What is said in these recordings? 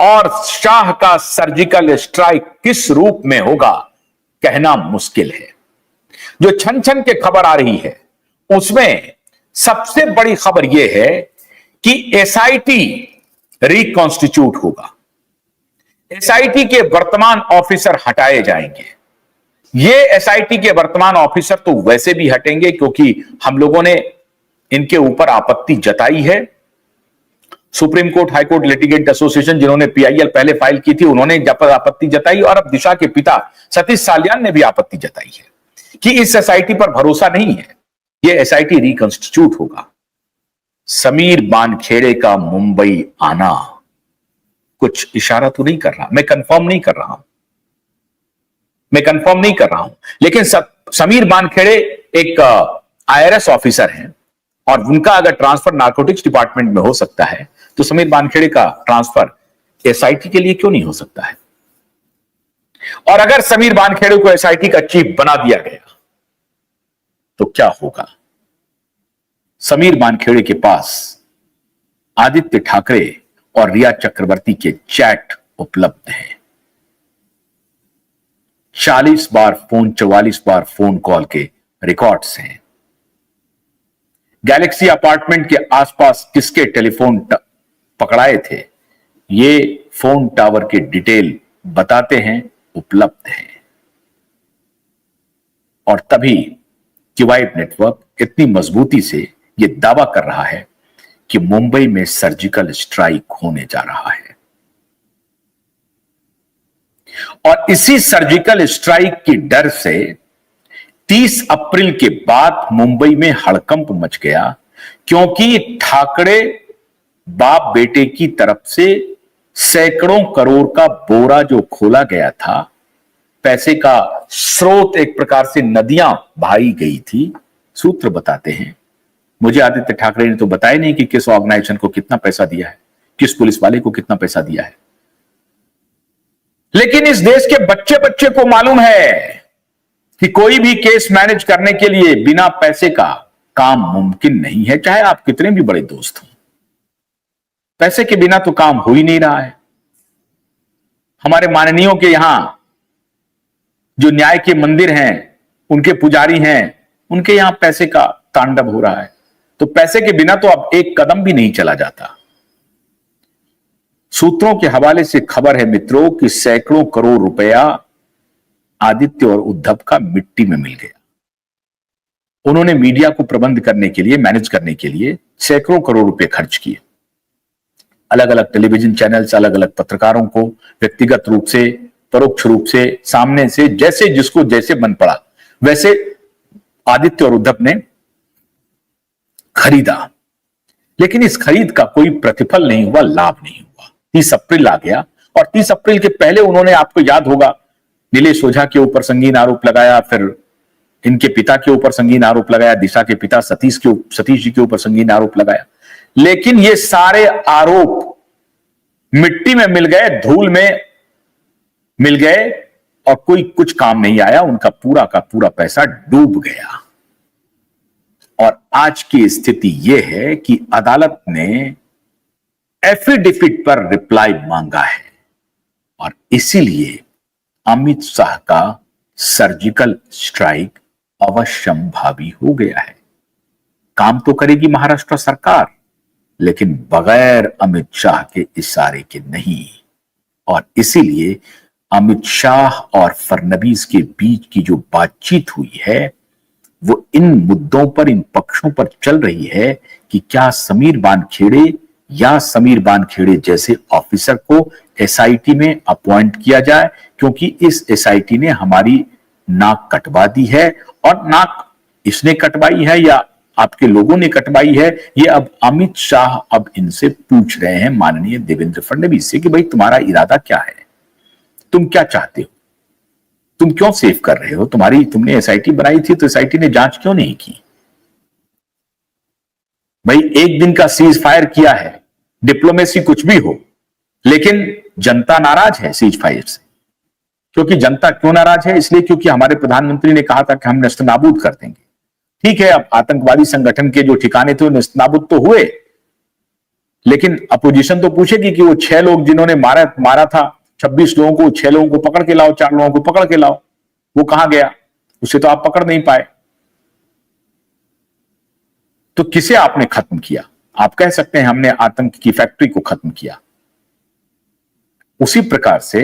और शाह का surgical strike किस रूप में होगा कहना मुश्किल है। जो छन छन के खबर आ रही है उसमें सबसे बड़ी खबर यह है कि एसआईटी रिकॉन्स्टिट्यूट होगा, एसआईटी के वर्तमान ऑफिसर हटाए जाएंगे। ये एसआईटी के वर्तमान ऑफिसर तो वैसे भी हटेंगे क्योंकि हम लोगों ने इनके ऊपर आपत्ति जताई है। Supreme court, high court litigant association जिन्होंने पीआईएल पहले फाइल की थी उन्होंने आपत्ति जताई और अब दिशा के पिता सतीश साल्यान ने भी आपत्ति जताई है कि इस एसआईटी पर भरोसा नहीं है। यह एसआईटी रिकंस्टिट्यूट होगा। समीर बानखेड़े का मुंबई आना कुछ इशारा तो नहीं कर रहा, मैं कंफर्म नहीं कर रहा हूं, लेकिन समीर बानखेड़े एक आईआरएस ऑफिसर हैं और उनका अगर ट्रांसफर नारकोटिक्स डिपार्टमेंट में हो सकता है तो समीर बानखेड़े का ट्रांसफर एसआईटी के लिए क्यों नहीं हो सकता है? और अगर समीर बानखेड़े को एसआईटी का चीफ बना दिया गया तो क्या होगा? समीर बानखेड़े के पास आदित्य ठाकरे और रिया चक्रवर्ती के चैट उपलब्ध हैं। 40 बार फोन, 44 बार फोन कॉल के रिकॉर्ड्स हैं। गैलेक्सी अपार्टमेंट के आसपास किसके टेलीफोन पकड़ाए थे, ये फोन टावर के डिटेल बताते हैं, उपलब्ध है। और तभी क्यूवाइट नेटवर्क इतनी मजबूती से यह दावा कर रहा है कि मुंबई में सर्जिकल स्ट्राइक होने जा रहा है। और इसी सर्जिकल स्ट्राइक की डर से 30 अप्रैल के बाद मुंबई में हड़कंप मच गया क्योंकि ठाकरे बाप बेटे की तरफ से सैकड़ों करोड़ का बोरा जो खोला गया था, पैसे का स्रोत एक प्रकार से नदियां बहाई गई थी। सूत्र बताते हैं, मुझे आदित्य ठाकरे ने तो बताया नहीं कि किस ऑर्गेनाइजेशन को कितना पैसा दिया है, किस पुलिस वाले को कितना पैसा दिया है, लेकिन इस देश के बच्चे बच्चे को मालूम है कि कोई भी केस मैनेज करने के लिए बिना पैसे का काम मुमकिन नहीं है, चाहे आप कितने भी बड़े दोस्त हों। पैसे के बिना तो काम हो ही नहीं रहा है। हमारे माननीयों के यहां जो न्याय के मंदिर हैं, उनके पुजारी हैं, उनके यहां पैसे का तांडव हो रहा है, तो पैसे के बिना तो अब एक कदम भी नहीं चला जाता। सूत्रों के हवाले से खबर है मित्रों कि सैकड़ों करोड़ रुपया आदित्य और उद्धव का मिट्टी में मिल गया। उन्होंने मीडिया को प्रबंध करने के लिए, मैनेज करने के लिए सैकड़ों करोड़ रुपए खर्च किए। अलग अलग टेलीविजन चैनल्स, अलग अलग पत्रकारों को व्यक्तिगत रूप से, परोक्ष रूप से, सामने से, जैसे जिसको जैसे मन पड़ा वैसे आदित्य और उद्धव ने खरीदा। लेकिन इस खरीद का कोई प्रतिफल नहीं हुआ, लाभ नहीं हुआ। 30 अप्रैल आ गया और 30 अप्रैल के पहले उन्होंने, आपको याद होगा, नीलेश ओझा के ऊपर संगीन आरोप लगाया, फिर इनके पिता के ऊपर संगीन आरोप लगाया, दिशा के पिता सतीश जी के ऊपर संगीन आरोप लगाया। लेकिन ये सारे आरोप मिट्टी में मिल गए, धूल में मिल गए और कोई कुछ काम नहीं आया। उनका पूरा का पूरा पैसा डूब गया। और आज की स्थिति यह है कि अदालत ने एफिडेविट पर रिप्लाई मांगा है और इसीलिए अमित शाह का सर्जिकल स्ट्राइक अवश्यंभावी हो गया है। काम तो करेगी महाराष्ट्र सरकार, लेकिन बगैर अमित शाह के इशारे के नहीं। और इसीलिए अमित शाह और फडणवीस के बीच की जो बातचीत हुई है वो इन मुद्दों पर, इन पक्षों पर चल रही है कि क्या समीर बानखेड़े या समीर बानखेड़े जैसे ऑफिसर को एसआईटी में अपॉइंट किया जाए, क्योंकि इस एसआईटी ने हमारी नाक कटवा दी है। और नाक इसने कटवाई है या आपके लोगों ने कटवाई है, ये अब अमित शाह अब इनसे पूछ रहे हैं, माननीय देवेंद्र फडणवीस से, कि भाई तुम्हारा इरादा क्या है, तुम क्या चाहते हो, तुम क्यों सेव कर रहे हो, तुमने एसआईटी बनाई थी तो एसआईटी ने जांच क्यों नहीं की? भाई एक दिन का सीज फायर किया है, डिप्लोमेसी कुछ भी हो, लेकिन जनता नाराज है सीज फायर से। क्योंकि जनता क्यों नाराज है? इसलिए क्योंकि हमारे प्रधानमंत्री ने कहा था कि हम नेस्तनाबूद कर देंगे। ठीक है, अब आतंकवादी संगठन के जो ठिकाने थे वो नेस्तनाबूद तो हुए, लेकिन अपोजिशन तो पूछेगी कि वो 6 लोग जिन्होंने मारा था 26 लोगों को, 6 लोगों को पकड़ के लाओ, 4 लोगों को पकड़ के लाओ, वो कहां गया? उसे तो आप पकड़ नहीं पाए। तो किसे आपने खत्म किया? आप कह सकते हैं हमने आतंक की फैक्ट्री को खत्म किया। उसी प्रकार से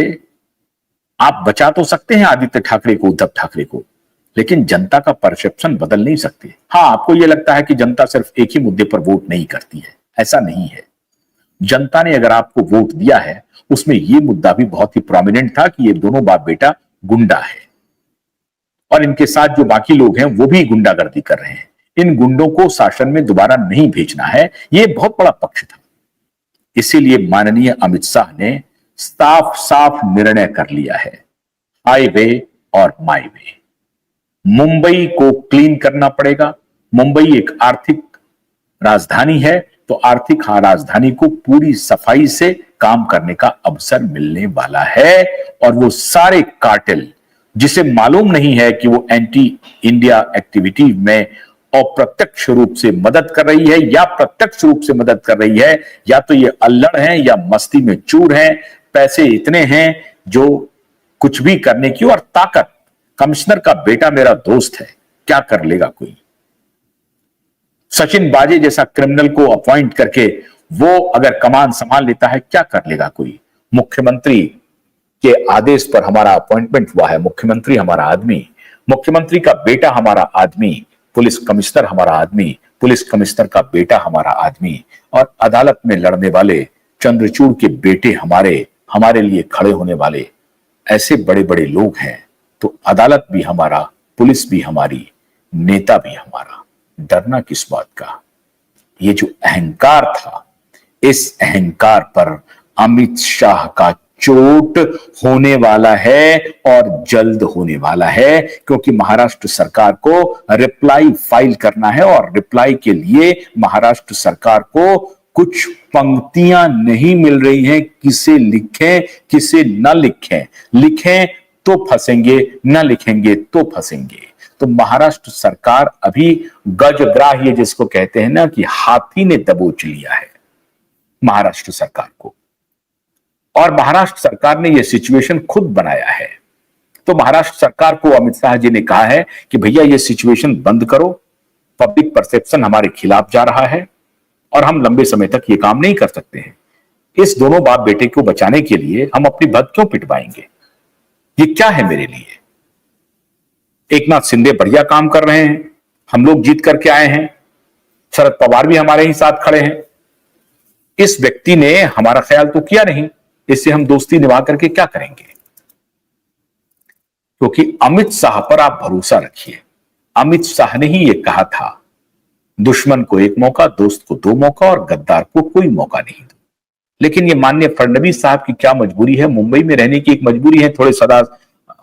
आप बचा तो सकते हैं आदित्य ठाकरे को, उद्धव ठाकरे को, लेकिन जनता का परसेप्शन बदल नहीं सकते। हां, आपको यह लगता है कि जनता सिर्फ एक ही मुद्दे पर वोट नहीं करती है, ऐसा नहीं है। जनता ने अगर आपको वोट दिया है, उसमें यह मुद्दा भी बहुत ही प्रोमिनेंट था कि ये दोनों बाप बेटा गुंडा है और इनके साथ जो बाकी लोग हैं वो भी गुंडागर्दी कर रहे हैं। इन गुंडों को शासन में दोबारा नहीं भेजना है, यह बहुत बड़ा पक्ष था। इसीलिए माननीय अमित शाह ने साफ साफ निर्णय कर लिया है, हाईवे और माई वे। मुंबई को क्लीन करना पड़ेगा। मुंबई एक आर्थिक राजधानी है, तो आर्थिक राजधानी को पूरी सफाई से काम करने का अवसर मिलने वाला है। और वो सारे कार्टेल जिसे मालूम नहीं है कि वो एंटी इंडिया एक्टिविटी में अप्रत्यक्ष रूप से मदद कर रही है या प्रत्यक्ष रूप से मदद कर रही है, या तो ये अल्लड़ हैं या मस्ती में चूर हैं, पैसे इतने हैं जो कुछ भी करने की, और ताकत। कमिश्नर का बेटा मेरा दोस्त है, क्या कर लेगा कोई? सचिन बाजे जैसा क्रिमिनल को अपॉइंट करके वो अगर कमान संभाल लेता है, क्या कर लेगा कोई? मुख्यमंत्री के आदेश पर हमारा अपॉइंटमेंट हुआ है, मुख्यमंत्री हमारा आदमी, मुख्यमंत्री का बेटा हमारा आदमी, पुलिस कमिश्नर हमारा आदमी, पुलिस कमिश्नर का बेटा हमारा आदमी, और अदालत में लड़ने वाले चंद्रचूड़ के बेटे हमारे लिए खड़े होने वाले ऐसे बड़े बड़े लोग हैं। तो अदालत भी हमारा, पुलिस भी हमारी, नेता भी हमारा। डरना किस बात का? ये जो अहंकार था, इस अहंकार पर अमित शाह का चोट होने वाला है और जल्द होने वाला है, क्योंकि महाराष्ट्र सरकार को रिप्लाई फाइल करना है और रिप्लाई के लिए महाराष्ट्र सरकार को कुछ पंक्तियां नहीं मिल रही हैं। किसे लिखें, किसे न लिखें? लिखें तो फंसेंगे, न लिखेंगे तो फंसेंगे। तो महाराष्ट्र सरकार अभी गजग्राह्य, जिसको कहते हैं ना कि हाथी ने दबोच लिया है महाराष्ट्र सरकार को, और महाराष्ट्र सरकार ने यह सिचुएशन खुद बनाया है। तो महाराष्ट्र सरकार को अमित शाह जी ने कहा है कि भैया ये सिचुएशन बंद करो, पब्लिक परसेप्शन हमारे खिलाफ जा रहा है और हम लंबे समय तक ये काम नहीं कर सकते हैं। इस दोनों बाप बेटे को बचाने के लिए हम अपनी भद क्यों पिटवाएंगे? ये क्या है मेरे लिए? एकनाथ शिंदे बढ़िया काम कर रहे हैं, हम लोग जीत करके आए हैं, शरद पवार भी हमारे ही साथ खड़े हैं। इस व्यक्ति ने हमारा ख्याल तो किया नहीं, इससे हम दोस्ती निभा करके क्या करेंगे? क्योंकि अमित शाह पर आप भरोसा रखिए। अमित शाह ने ही यह कहा था, दुश्मन को एक मौका, दोस्त को 2 मौका और गद्दार को कोई मौका नहीं दो। लेकिन ये माननीय फडणवीस साहब की क्या मजबूरी है? मुंबई में रहने की एक मजबूरी है, थोड़े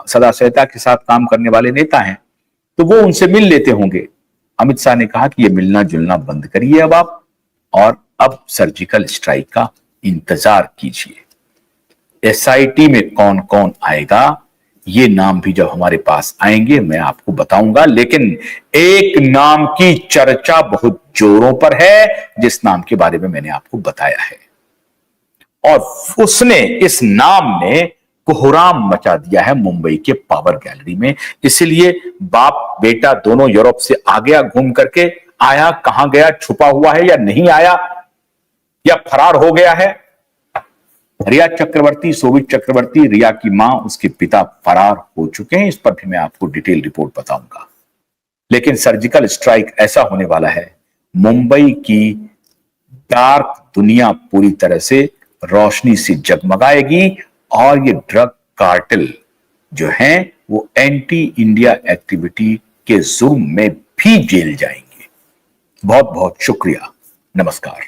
सदा सहता के साथ काम करने वाले नेता हैं, तो वो उनसे मिल लेते होंगे। अमित शाह ने कहा कि ये मिलना जुलना बंद करिए अब आप, और अब सर्जिकल स्ट्राइक का इंतजार कीजिए। एसआईटी में कौन कौन आएगा, ये नाम भी जब हमारे पास आएंगे मैं आपको बताऊंगा। लेकिन एक नाम की चर्चा बहुत जोरों पर है, जिस नाम के बारे में मैंने आपको बताया है, और उसने, इस नाम ने कोहराम मचा दिया है मुंबई के पावर गैलरी में। इसलिए बाप बेटा दोनों यूरोप से आ गया घूम करके, आया कहां गया, छुपा हुआ है या नहीं आया, या फरार हो गया है? रिया चक्रवर्ती, शोभित चक्रवर्ती, रिया की मां, उसके पिता फरार हो चुके हैं। इस पर भी मैं आपको डिटेल रिपोर्ट बताऊंगा। लेकिन सर्जिकल स्ट्राइक ऐसा होने वाला है, मुंबई की डार्क दुनिया पूरी तरह से रोशनी से जगमगाएगी, और ये ड्रग कार्टेल जो हैं वो एंटी इंडिया एक्टिविटी के जुर्म में भी जेल जाएंगे। बहुत बहुत शुक्रिया, नमस्कार।